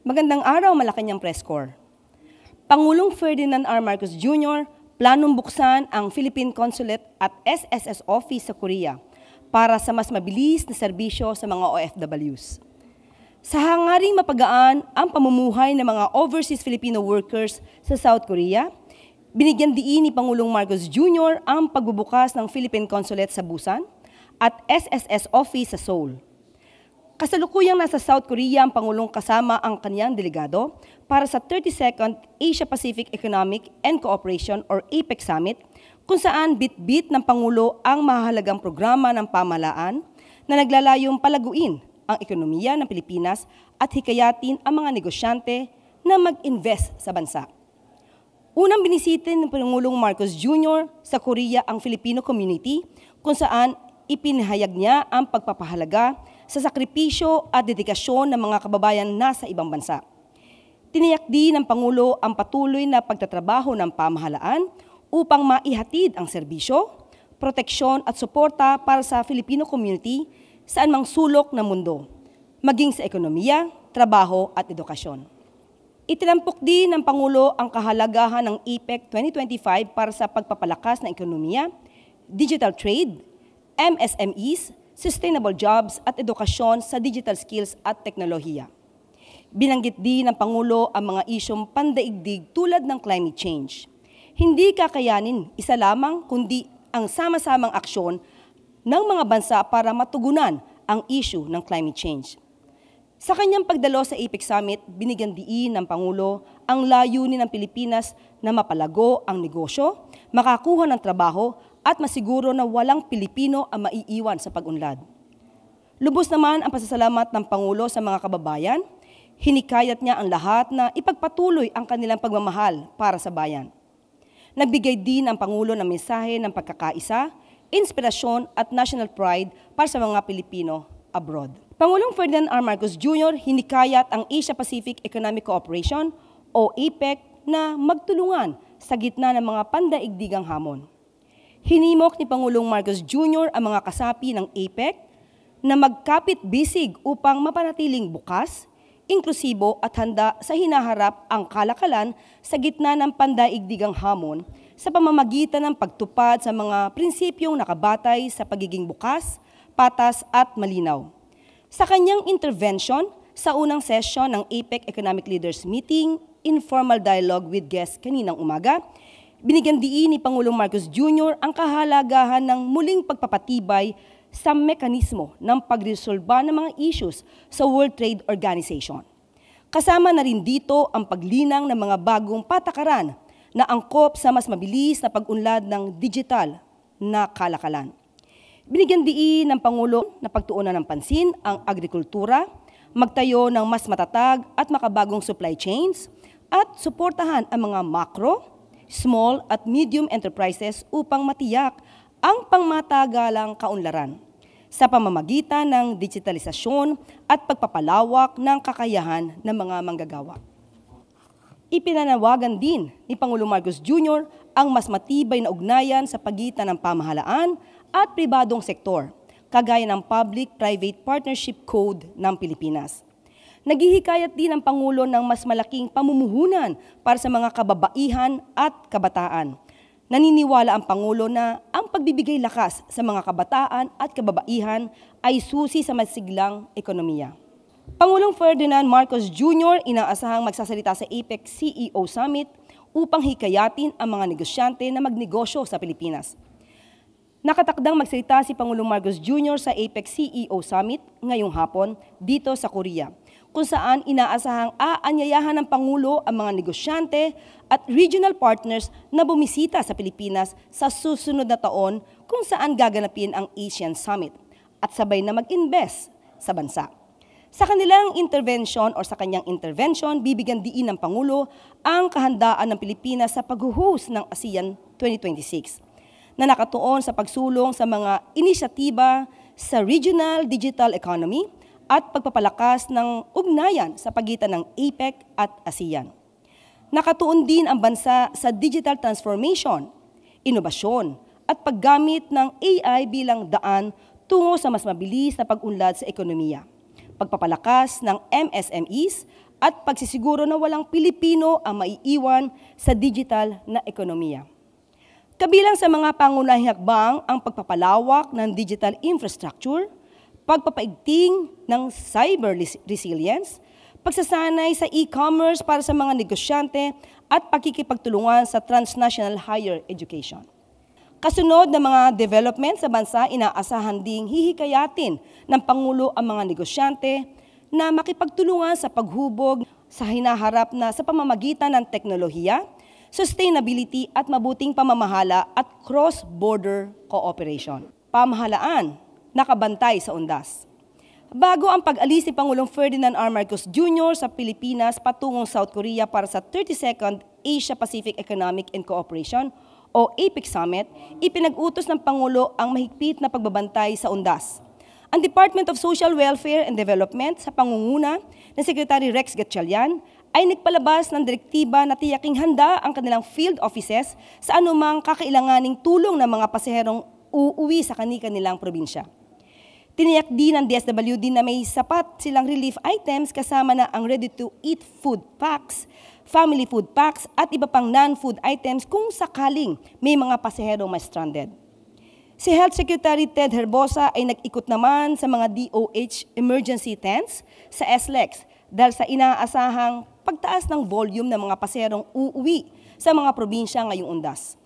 Magandang araw, Malacanang Press Corps. Pangulong Ferdinand R. Marcos Jr. planong buksan ang Philippine Consulate at SSS Office sa Korea para sa mas mabilis na serbisyo sa mga OFWs. Sa hangaring mapagaan ang pamumuhay ng mga overseas Filipino workers sa South Korea, binigyan diin ni Pangulong Marcos Jr. ang pagbubukas ng Philippine Consulate sa Busan at SSS Office sa Seoul. Kasalukuyang nasa South Korea ang Pangulong kasama ang kanyang delegado para sa 32nd Asia-Pacific Economic and Cooperation or APEC Summit, kung saan bit-bit ng Pangulo ang mahalagang programa ng pamahalaan na naglalayong palaguin ang ekonomiya ng Pilipinas at hikayatin ang mga negosyante na mag-invest sa bansa. Unang binisitin ng Pangulong Marcos Jr. sa Korea ang Filipino community, kung saan ipinahayag niya ang pagpapahalaga sa sakripisyo at dedikasyon ng mga kababayan nasa ibang bansa. Tiniyak din ng Pangulo ang patuloy na pagtatrabaho ng pamahalaan upang maihatid ang serbisyo, proteksyon at suporta para sa Filipino community saan mang sulok ng mundo, maging sa ekonomiya, trabaho at edukasyon. Itinampok din ng Pangulo ang kahalagahan ng APEC 2025 para sa pagpapalakas ng ekonomiya, digital trade, MSMEs, sustainable jobs at edukasyon sa digital skills at teknolohiya. Binanggit din ng Pangulo ang mga isyong pandaigdig tulad ng climate change. Hindi kakayanin isa lamang kundi ang sama-samang aksyon ng mga bansa para matugunan ang issue ng climate change. Sa kanyang pagdalo sa APEC Summit, binigyan diin ng Pangulo ang layunin ng Pilipinas na mapalago ang negosyo, makakuha ng trabaho at masiguro na walang Pilipino ang maiiwan sa pag-unlad. Lubos naman ang pasasalamat ng Pangulo sa mga kababayan. Hinikayat niya ang lahat na ipagpatuloy ang kanilang pagmamahal para sa bayan. Nagbigay din ang Pangulo ng mensahe ng pagkakaisa, inspirasyon at national pride para sa mga Pilipino abroad. Pangulong Ferdinand R. Marcos Jr. hinikayat ang Asia-Pacific Economic Cooperation o APEC na magtulungan sa gitna ng mga pandaigdigang hamon. Hinimok ni Pangulong Marcos Jr. ang mga kasapi ng APEC na magkapit-bisig upang mapanatiling bukas, inklusibo at handa sa hinaharap ang kalakalan sa gitna ng pandaigdigang hamon sa pamamagitan ng pagtupad sa mga prinsipyong nakabatay sa pagiging bukas, patas at malinaw. Sa kanyang intervention sa unang session ng APEC Economic Leaders Meeting, Informal Dialogue with Guests kaninang umaga, binigyan diin ni Pangulong Marcos Jr. ang kahalagahan ng muling pagpapatibay sa mekanismo ng pagresolba ng mga issues sa World Trade Organization. Kasama na rin dito ang paglinang ng mga bagong patakaran na angkop sa mas mabilis na pag-unlad ng digital na kalakalan. Binigyan diin ng Pangulo na pagtuunan ng pansin ang agrikultura, magtayo ng mas matatag at makabagong supply chains, at suportahan ang mga macro, small at medium enterprises upang matiyak ang pangmatagalang kaunlaran sa pamamagitan ng digitalisasyon at pagpapalawak ng kakayahan ng mga manggagawa. Ipinanawagan din ni Pangulong Marcos Jr. ang mas matibay na ugnayan sa pagitan ng pamahalaan at pribadong sektor, kagaya ng Public-Private Partnership Code ng Pilipinas. Naghihikayat din ang Pangulo ng mas malaking pamumuhunan para sa mga kababaihan at kabataan. Naniniwala ang Pangulo na ang pagbibigay lakas sa mga kabataan at kababaihan ay susi sa masiglang ekonomiya. Pangulong Ferdinand Marcos Jr. inaasahang magsasalita sa APEC CEO Summit upang hikayatin ang mga negosyante na magnegosyo sa Pilipinas. Nakatakdang magsalita si Pangulong Marcos Jr. sa APEC CEO Summit ngayong hapon dito sa Korea, kung saan inaasahang aanyayahan ng Pangulo ang mga negosyante at regional partners na bumisita sa Pilipinas sa susunod na taon kung saan gaganapin ang Asian Summit at sabay na mag-invest sa bansa. Sa kanyang intervention, bibigyan diin ng Pangulo ang kahandaan ng Pilipinas sa pag-host ng ASEAN 2026 na nakatuon sa pagsulong sa mga inisyatiba sa regional digital economy at pagpapalakas ng ugnayan sa pagitan ng APEC at ASEAN. Nakatuon din ang bansa sa digital transformation, inobasyon at paggamit ng AI bilang daan tungo sa mas mabilis na pag-unlad sa ekonomiya, pagpapalakas ng MSMEs at pagsisiguro na walang Pilipino ang maiiwan sa digital na ekonomiya. Kabilang sa mga pangunahing hakbang ang pagpapalawak ng digital infrastructure, pagpapaigting ng cyber resilience, pagsasanay sa e-commerce para sa mga negosyante at pakikipagtulungan sa transnational higher education. Kasunod ng mga development sa bansa, inaasahan ding hihikayatin ng Pangulo ang mga negosyante na makipagtulungan sa paghubog sa hinaharap na sa pamamagitan ng teknolohiya, sustainability at mabuting pamamahala at cross-border cooperation. Pamahalaan, nakabantay sa undas. Bago ang pag-alis ni Pangulong Ferdinand R. Marcos Jr. sa Pilipinas patungong South Korea para sa 32nd Asia-Pacific Economic and Cooperation o APEC Summit, ipinag-utos ng Pangulo ang mahigpit na pagbabantay sa undas. Ang Department of Social Welfare and Development sa pangunguna ng Secretary Rex Gatchalian ay nagpalabas ng direktiba na tiyaking handa ang kanilang field offices sa anumang kakailanganing tulong ng mga pasaherong uuwi sa kanilang probinsya. Tiniyak din ng DSWD na may sapat silang relief items kasama na ang ready-to-eat food packs, family food packs at iba pang non-food items kung sakaling may mga pasaherong ma-stranded. Si Health Secretary Ted Herbosa ay nag-ikot naman sa mga DOH emergency tents sa SLEX dahil sa inaasahang pagtaas ng volume ng mga pasaherong uuwi sa mga probinsya ngayong undas.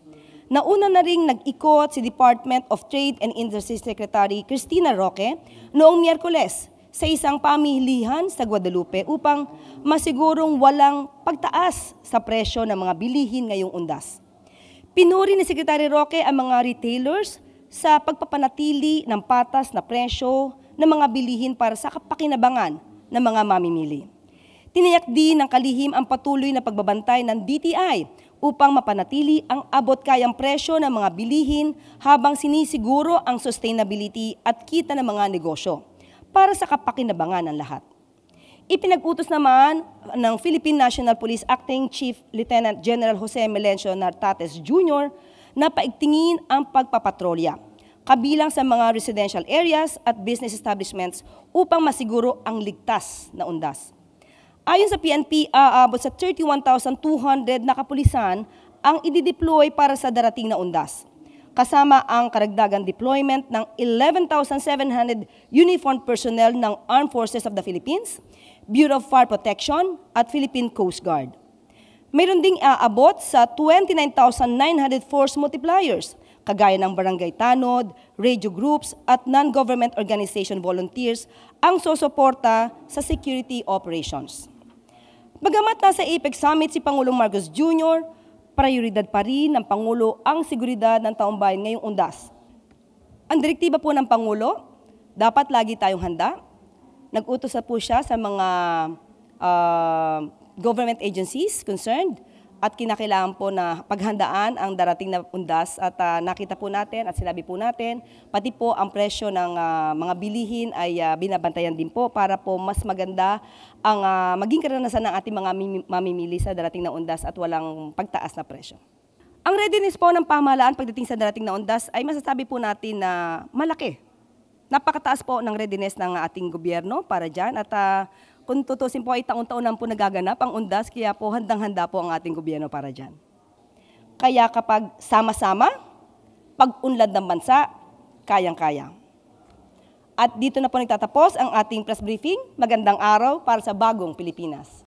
Nauna na ring nag-ikot si Department of Trade and Industry Secretary Cristina Roque noong Miyerkules sa isang pamilihan sa Guadalupe upang masigurong walang pagtaas sa presyo ng mga bilihin ngayong undas. Pinuri ni Secretary Roque ang mga retailers sa pagpapanatili ng patas na presyo ng mga bilihin para sa kapakinabangan ng mga mamimili. Tiniyak din ng kalihim ang patuloy na pagbabantay ng DTI upang mapanatili ang abot-kayang presyo ng mga bilihin habang sinisiguro ang sustainability at kita ng mga negosyo para sa kapakinabangan ng lahat. Ipinag-utos naman ng Philippine National Police Acting Chief Lieutenant General Jose Melencio Nartates Jr. na paigtingin ang pagpapatrolya, kabilang sa mga residential areas at business establishments upang masiguro ang ligtas na undas. Ayon sa PNP, aabot sa 31,200 na kapulisan ang idideploy para sa darating na undas, kasama ang karagdagang deployment ng 11,700 uniformed personnel ng Armed Forces of the Philippines, Bureau of Fire Protection at Philippine Coast Guard. Mayroon ding aabot sa 29,900 force multipliers, kagaya ng barangay tanod, radio groups at non-government organization volunteers ang susuporta sa security operations. Bagamat nasa APEC Summit si Pangulong Marcos Jr., prioridad pa rin ng Pangulo ang seguridad ng taumbayan ngayong undas. Ang direktiba po ng Pangulo, dapat lagi tayong handa. Nag-utos na po siya sa mga government agencies concerned at kinakailangan po na paghandaan ang darating na undas at nakita po natin at sinabi po natin, pati po ang presyo ng mga bilihin ay binabantayan din po para po mas maganda ang maging karanasan ng ating mga mamimili sa darating na undas at walang pagtaas na presyo. Ang readiness po ng pamahalaan pagdating sa darating na undas ay masasabi po natin na malaki. Napakataas po ng readiness ng ating gobyerno para dyan at kung tutusin po ay taon-taon po nagaganap ang undas, kaya po handang-handa po ang ating gobyerno para dyan. Kaya kapag sama-sama, pag-unlad ng bansa, kayang-kaya. At dito na po nagtatapos ang ating press briefing. Magandang araw para sa bagong Pilipinas.